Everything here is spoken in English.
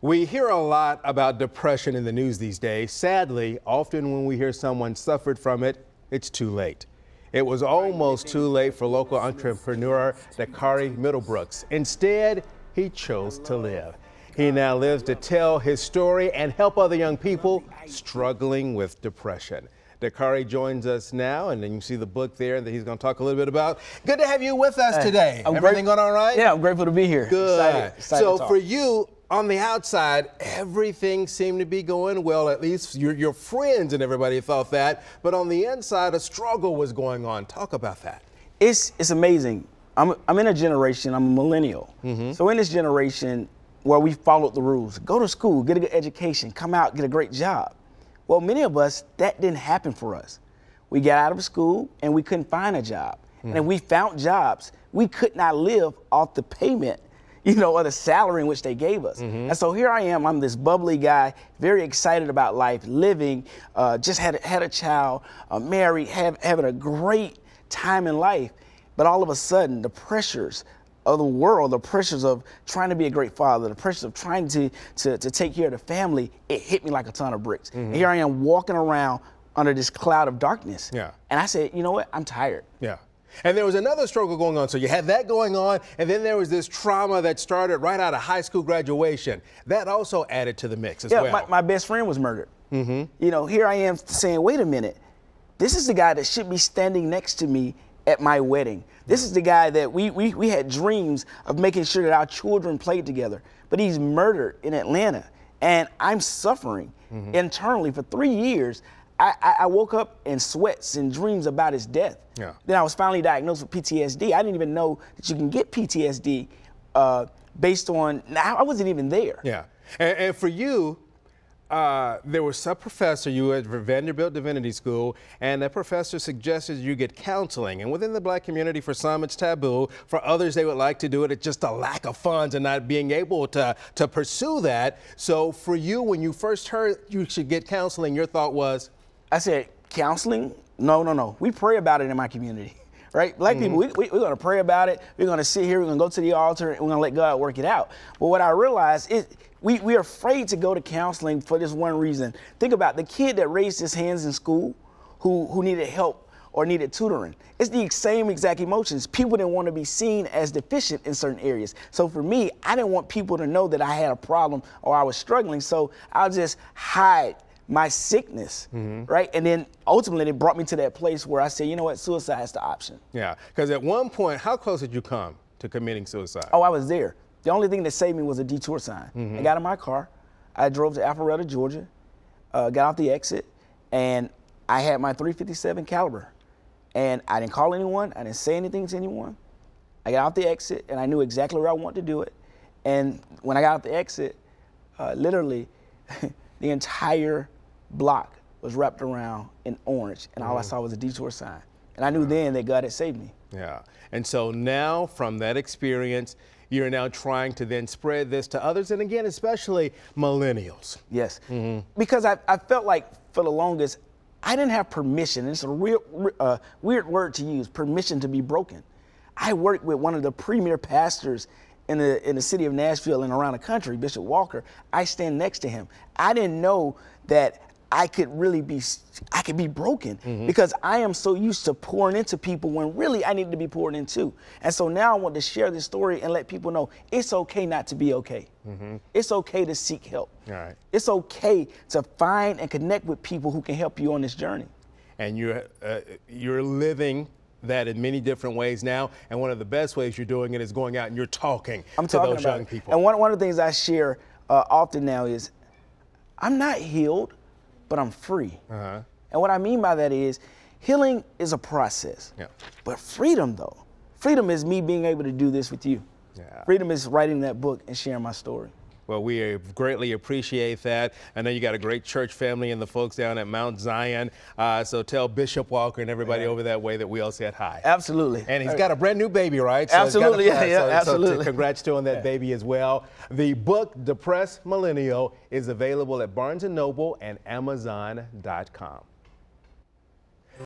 We hear a lot about depression in the news these days. Sadly, often when we hear someone suffered from it, it's too late. It was almost too late for local entrepreneur Dacari Middlebrooks. Instead, he chose to live. He now lives to tell his story and help other young people struggling with depression. Dacari joins us now, and then you see the book there that he's going to talk a little bit about. Good to have you with us today. Everything going all right? Yeah, I'm grateful to be here. Good. Excited So to talk. for you, on the outside, everything seemed to be going well. At least your friends and everybody thought that. But on the inside, a struggle was going on. Talk about that. It's amazing. I'm in a generation, I'm a millennial. So in this generation where we followed the rules, go to school, get a good education, come out, get a great job. Well, many of us, that didn't happen for us. We got out of school and we couldn't find a job. And if we found jobs, we could not live off the payment, or the salary in which they gave us. And so here I am, I'm this bubbly guy, very excited about life, living, just had a child, married, having a great time in life. But all of a sudden, the pressures of the world, the pressures of trying to be a great father, the pressures of trying to take care of the family, it hit me like a ton of bricks. And here I am walking around under this cloud of darkness. Yeah. And I said, you know what, I'm tired. Yeah. And there was another struggle going on. So you had that going on, and then there was this trauma that started right out of high school graduation. That also added to the mix as well. Yeah, my best friend was murdered. Here I am saying, wait a minute, this is the guy that should be standing next to me at my wedding. This is the guy that we had dreams of making sure that our children played together. But he's murdered in Atlanta, and I'm suffering internally for 3 years. I woke up in sweats and dreams about his death. Yeah. Then I was finally diagnosed with PTSD. I didn't even know that you can get PTSD based on, I wasn't even there. Yeah. And for you, there was some professor, you were at Vanderbilt Divinity School, and that professor suggested you get counseling. And within the black community, for some it's taboo. For others, they would like to do it. It's just a lack of funds and not being able to pursue that. So for you, when you first heard you should get counseling, your thought was? I said, counseling? No. We pray about it in my community, right? Black people, we're going to pray about it. We're going to sit here, we're going to go to the altar, and we're going to let God work it out. But what I realized is we're afraid to go to counseling for this one reason. Think about the kid that raised his hands in school who needed help or needed tutoring. It's the same exact emotions. People didn't want to be seen as deficient in certain areas. So for me, I didn't want people to know that I had a problem or I was struggling. So I'll just hide my sickness, right? And then ultimately it brought me to that place where I said, you know what, suicide is the option. Yeah, because at one point, how close did you come to committing suicide? Oh, I was there. The only thing that saved me was a detour sign. I got in my car, I drove to Alpharetta, Georgia, got off the exit, and I had my .357 caliber. And I didn't call anyone, I didn't say anything to anyone. I got off the exit, and I knew exactly where I wanted to do it. And when I got off the exit, literally, the entire block was wrapped around in orange, and all I saw was a detour sign. And I knew then that God had saved me. Yeah. And so now, from that experience, you're now trying to then spread this to others, and again, especially millennials. Yes. Because I felt like for the longest, I didn't have permission. It's a real weird word to use, permission to be broken. I worked with one of the premier pastors in the city of Nashville and around the country, Bishop Walker. I stand next to him. I didn't know that I could be broken because I am so used to pouring into people when really I need to be poured into. And so now I want to share this story and let people know it's okay not to be okay. It's okay to seek help. All right. It's okay to find and connect with people who can help you on this journey. And you're living that in many different ways now, and one of the best ways you're doing it is going out and you're talking to those young people. And one of the things I share often now is I'm not healed, but I'm free. And what I mean by that is healing is a process. Yeah. But freedom, though, freedom is me being able to do this with you. Yeah. Freedom is writing that book and sharing my story. Well, we greatly appreciate that. I know you got a great church family and the folks down at Mount Zion. So tell Bishop Walker and everybody over that way that we all said hi. Absolutely. And he's got a brand new baby, right? So absolutely, absolutely. So congrats to on that baby as well. The book, Depressed Millennial, is available at Barnes & Noble and Amazon.com.